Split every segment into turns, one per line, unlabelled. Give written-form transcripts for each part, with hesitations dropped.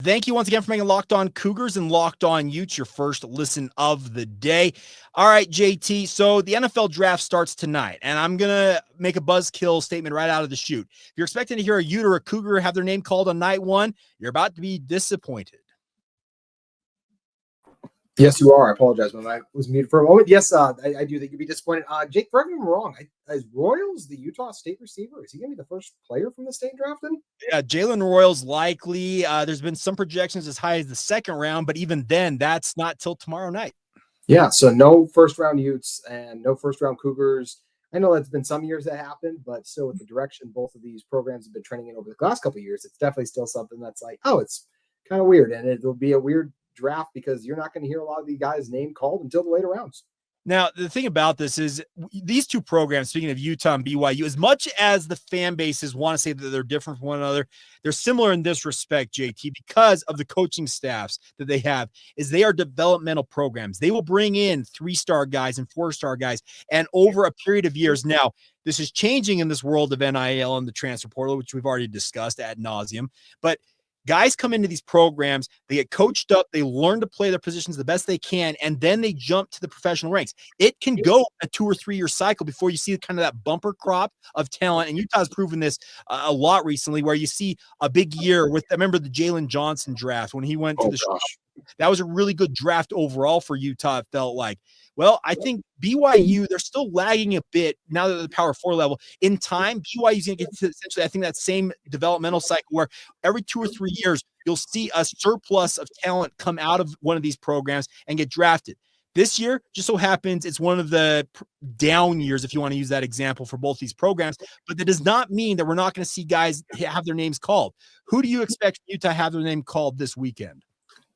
Thank you once again for making Locked On Cougars and Locked On Utes your first listen of the day. All right, JT. So the NFL draft starts tonight, and I'm going to make a buzzkill statement right out of the chute. If you're expecting to hear a Ute or a Cougar have their name called on night one, you're about to be disappointed.
Yes, you are. I apologize when I was muted for a moment. Yes, I do think you'd be disappointed. Jake, correct me if I'm wrong. Is Royals the Utah State receiver? Is he going to be the first player from the state drafted?
Yeah, Jalen Royals likely. There's been some projections as high as the second round, but even then, that's not till tomorrow night.
Yeah, so no first-round Utes and no first-round Cougars. I know that's been some years that happened, but still with the direction both of these programs have been trending in over the last couple of years, it's definitely still something that's like, oh, it's kind of weird. And it'll be a weird draft because you're not going to hear a lot of these guys' name called until the later rounds.
Now, the thing about this is these two programs, speaking of Utah and BYU, as much as the fan bases want to say that they're different from one another, they're similar in this respect, JT, because of the coaching staffs that they have, is they are developmental programs. They will bring in 3-star guys and 4-star guys, and over a period of years. Now, this is changing in this world of NIL and the transfer portal, which we've already discussed ad nauseum, but guys come into these programs, they get coached up, they learn to play their positions the best they can, and then they jump to the professional ranks. It can go a 2 or 3 year cycle before you see kind of that bumper crop of talent. And Utah's proven this a lot recently, where you see a big year with, I remember the Jalen Johnson draft when he went to the show. That was a really good draft overall for Utah, it felt like. Well, I think BYU, they're still lagging a bit now that they're the Power 4 level. In time, BYU is going to get to essentially, I think, that same developmental cycle where every 2 or 3 years, you'll see a surplus of talent come out of one of these programs and get drafted. This year, just so happens, it's one of the down years, if you want to use that example, for both these programs. But that does not mean that we're not going to see guys have their names called. Who do you expect Utah to have their name called this weekend?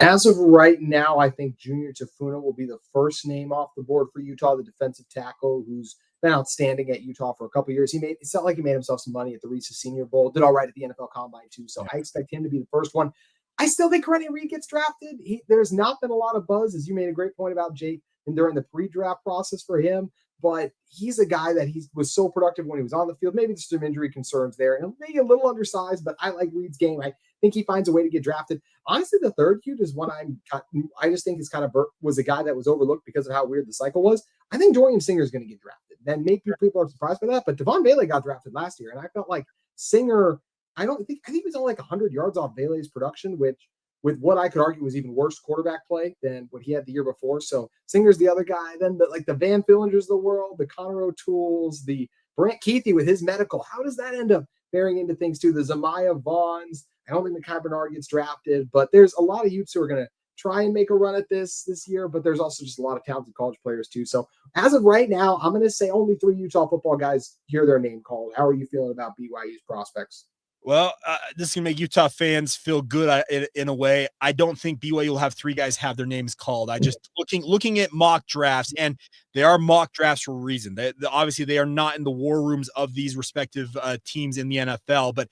As of right now, I think Junior Tafuna will be the first name off the board for Utah, the defensive tackle who's been outstanding at Utah for a couple of years. It felt like he made himself some money at the Reese's Senior Bowl, did all right at the NFL Combine too. So I expect him to be the first one. I still think Rennie Reed gets drafted. There's not been a lot of buzz, as you made a great point about Jake, and during the pre-draft process for him. But he's a guy that he was so productive when he was on the field. Maybe there's some injury concerns there, and maybe a little undersized. But I like Reed's game. I think he finds a way to get drafted. Honestly, the third cute is one I just think is kind of was a guy that was overlooked because of how weird the cycle was. I think Dorian Singer is going to get drafted. Then maybe people are surprised by that, but Devon Bailey got drafted last year, and I felt like Singer. I think he was only like 100 yards off Bailey's production, which with what I could argue was even worse quarterback play than what he had the year before. So Singer's the other guy. Then the Van Fillingers of the world, the Connor O'Toole's, the Brant Keithy with his medical. How does that end up bearing into things too? The Zamiah Vaughns. I don't think the Kai Bernard gets drafted, but there's a lot of Utes who are going to try and make a run at this year, but there's also just a lot of talented college players too. So as of right now, I'm going to say only 3 Utah football guys hear their name called. How are you feeling about BYU's prospects?
Well, this is going to make Utah fans feel good in a way. I don't think BYU will have 3 guys have their names called. I just looking at mock drafts, and they are mock drafts for a reason. Obviously, they are not in the war rooms of these respective teams in the NFL, but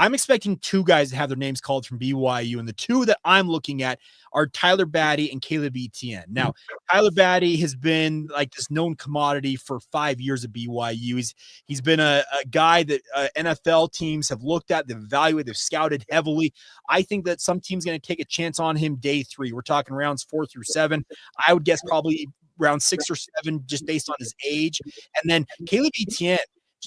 I'm expecting 2 guys to have their names called from BYU, and the 2 that I'm looking at are Tyler Batty and Caleb Etienne. Now, Tyler Batty has been like this known commodity for 5 years at BYU. He's been a guy that NFL teams have looked at, they've evaluated, they've scouted heavily. I think that some team's going to take a chance on him day 3. We're talking rounds 4 through 7. I would guess probably round 6 or 7, just based on his age. And then Caleb Etienne,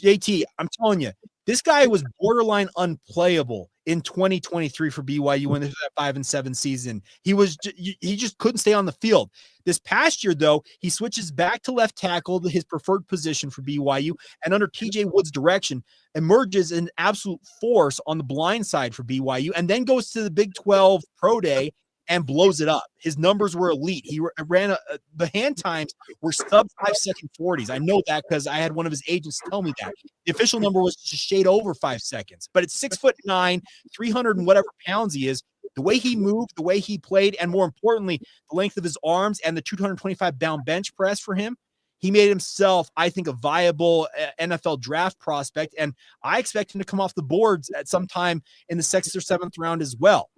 JT, I'm telling you, this guy was borderline unplayable in 2023 for BYU when this was that 5-7 season. He just couldn't stay on the field. This past year, though, he switches back to left tackle, his preferred position for BYU, and under TJ Wood's direction, emerges an absolute force on the blind side for BYU, and then goes to the Big 12 Pro Day and blows it up. His numbers were elite. He ran the hand times were sub 5-second 40s. I know that because I had one of his agents tell me that. The official number was just shade over 5 seconds, but it's 6'9", 300 and whatever pounds he is. The way he moved, the way he played, and more importantly, the length of his arms and the 225-pound bench press for him, he made himself, I think, a viable NFL draft prospect, and I expect him to come off the boards at some time in the 6th or 7th round as well.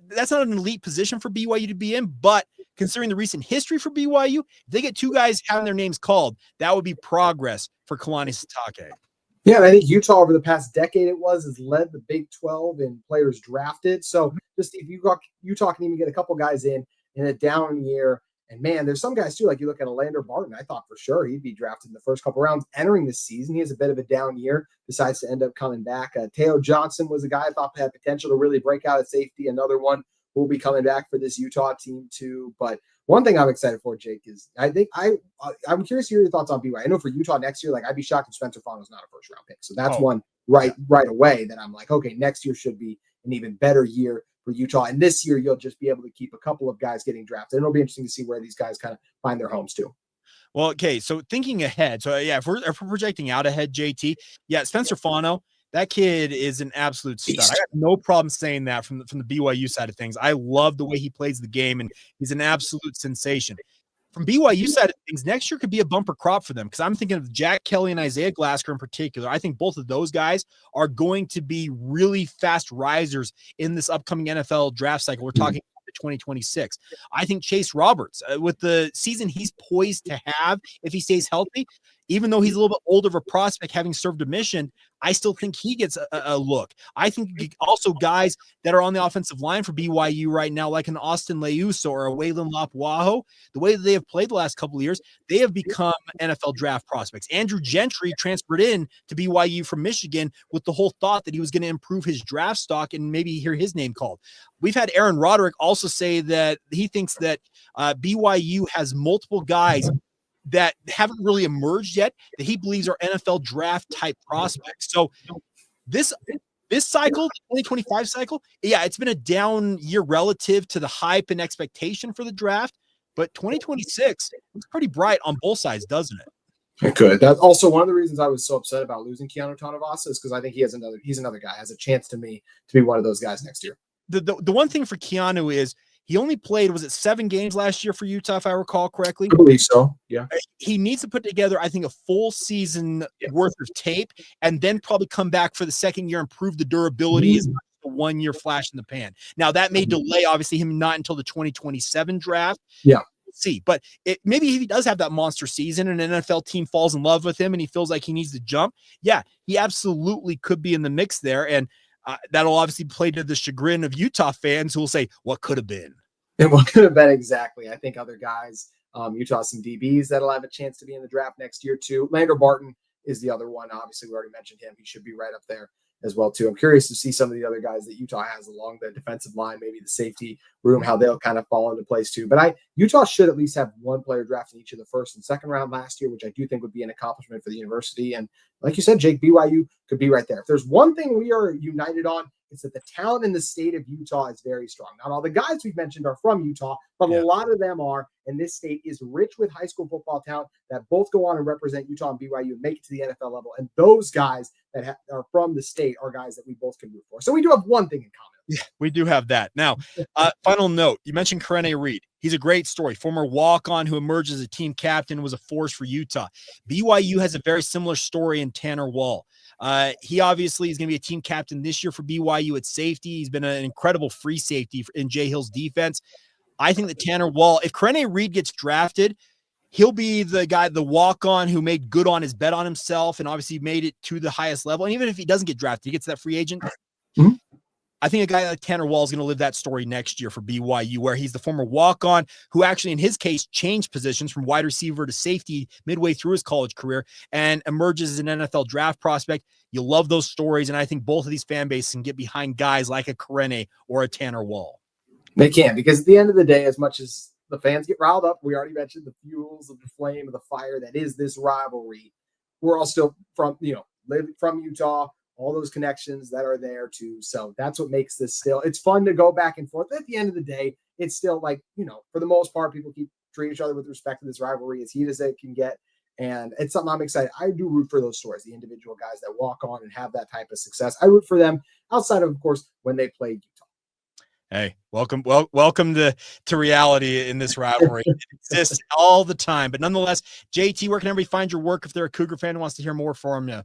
That's not an elite position for BYU to be in, but considering the recent history for BYU, if they get 2 guys having their names called, that would be progress for Kalani Sitake.
Yeah, and I think Utah over the past decade has led the Big 12 in players drafted. So just if Utah can even get a couple guys in a down year, and man, there's some guys too. Like you look at Orlando Barton, I thought for sure he'd be drafted in the first couple rounds. Entering this season, he has a bit of a down year. Decides to end up coming back. Teo Johnson was a guy I thought had potential to really break out at safety. Another one who will be coming back for this Utah team too. But one thing I'm excited for, Jake, is I'm curious to hear your thoughts on BYU. I know for Utah next year, like I'd be shocked if Spencer Fano's not a first round pick. So that's one right away that I'm like, okay, next year should be an even better year for Utah. And this year you'll just be able to keep a couple of guys getting drafted. And it'll be interesting to see where these guys kind of find their homes too.
Well, okay, so thinking ahead, so yeah, if we're projecting out ahead, JT, yeah, Spencer Fano, that kid is an absolute stud. I got no problem saying that from the BYU side of things. I love the way he plays the game, and he's an absolute sensation. From BYU side of things, next year could be a bumper crop for them because I'm thinking of Jack Kelly and Isaiah Glasker in particular. I think both of those guys are going to be really fast risers in this upcoming NFL draft cycle. We're talking 2026. I think Chase Roberts, with the season he's poised to have, if he stays healthy, even though he's a little bit older of a prospect, having served a mission, I still think he gets a look. I think also guys that are on the offensive line for BYU right now, like an Austin Leuso or a Waylon Lapuaho, the way that they have played the last couple of years, they have become NFL draft prospects. Andrew Gentry transferred in to BYU from Michigan with the whole thought that he was going to improve his draft stock and maybe hear his name called. We've had Aaron Roderick also say that he thinks that BYU has multiple guys that haven't really emerged yet that he believes are NFL draft type prospects. So this cycle, the 2025 cycle, yeah, it's been a down year relative to the hype and expectation for the draft, but 2026 looks pretty bright on both sides, doesn't it?
It could. That's also one of the reasons I was so upset about losing Keanu Tonavasa is because I think he's another guy, has a chance to be one of those guys next year.
The one thing for Keanu is he only played, was it 7 games last year for Utah, if I recall correctly?
I believe so, yeah.
He needs to put together, I think, a full season worth of tape and then probably come back for the second year and prove the durability is not a 1 year flash in the pan. Now, that may delay, obviously, him not until the 2027 draft.
Yeah.
We'll see. But maybe if he does have that monster season and an NFL team falls in love with him and he feels like he needs to jump, yeah, he absolutely could be in the mix there. And that'll obviously play to the chagrin of Utah fans who will say, what could have been?
And what could have been exactly. I think other guys, Utah, some DBs that'll have a chance to be in the draft next year too. Orlando Barton is the other one. Obviously, we already mentioned him. He should be right up there as well too. I'm curious to see some of the other guys that Utah has along the defensive line, maybe the safety room, how they'll kind of fall into place too. But Utah should at least have one player drafted in each of the first and second round last year, which I do think would be an accomplishment for the university. And like you said, Jake, BYU could be right there. If there's one thing we are united on, it's that the talent in the state of Utah is very strong. Not all the guys we've mentioned are from Utah, but a lot of them are. And this state is rich with high school football talent that both go on and represent Utah and BYU and make it to the NFL level. And those guys that are from the state are guys that we both can root for. So we do have one thing in common.
Yeah, we do have that. Now, final note, you mentioned Kalani Reed. He's a great story. Former walk-on who emerged as a team captain, was a force for Utah. BYU has a very similar story in Tanner Wall. He obviously is going to be a team captain this year for BYU at safety. He's been an incredible free safety in Jay Hill's defense. I think that Tanner Wall, if Kalani Reed gets drafted, he'll be the guy, the walk-on who made good on his bet on himself and obviously made it to the highest level. And even if he doesn't get drafted, he gets that free agent. Mm-hmm. I think a guy like Tanner Wall is going to live that story next year for BYU, where he's the former walk-on who actually, in his case, changed positions from wide receiver to safety midway through his college career and emerges as an NFL draft prospect. You'll love those stories, and I think both of these fan bases can get behind guys like a Kalani or a Tanner Wall.
They can, because at the end of the day, as much as the fans get riled up, we already mentioned the fuels of the flame of the fire that is this rivalry. We're all still from Utah. All those connections that are there too. So that's what makes this still, it's fun to go back and forth. At the end of the day, it's still like, for the most part, people keep treating each other with respect to this rivalry as heat as it can get. And it's something I'm excited. I do root for those stories, the individual guys that walk on and have that type of success. I root for them outside of course, when they play Utah.
Hey, welcome to reality in this rivalry. It exists all the time. But nonetheless, JT, where can everybody find your work if they're a Cougar fan who wants to hear more from you?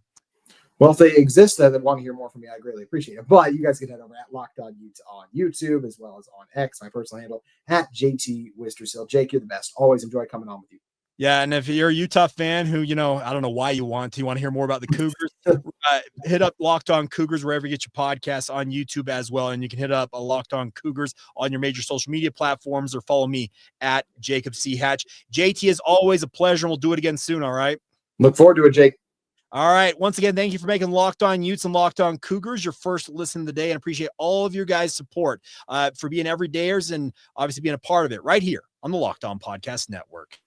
Well, if they exist and want to hear more from me, I greatly appreciate it. But you guys can head over at Locked On Utah on YouTube as well as on X, my personal handle, at JT Wistersill. Jake, you're the best. Always enjoy coming on with you.
Yeah, and if you're a Utah fan who, I don't know why you want to hear more about the Cougars, hit up Locked On Cougars wherever you get your podcasts, on YouTube as well. And you can hit up a Locked On Cougars on your major social media platforms, or follow me at Jacob C. Hatch. JT, is always a pleasure, and we'll do it again soon, all right?
Look forward to it, Jake.
All right. Once again, thank you for making Locked On Utes and Locked On Cougars your first listen of the day, and appreciate all of your guys' support for being everydayers and obviously being a part of it right here on the Locked On Podcast Network.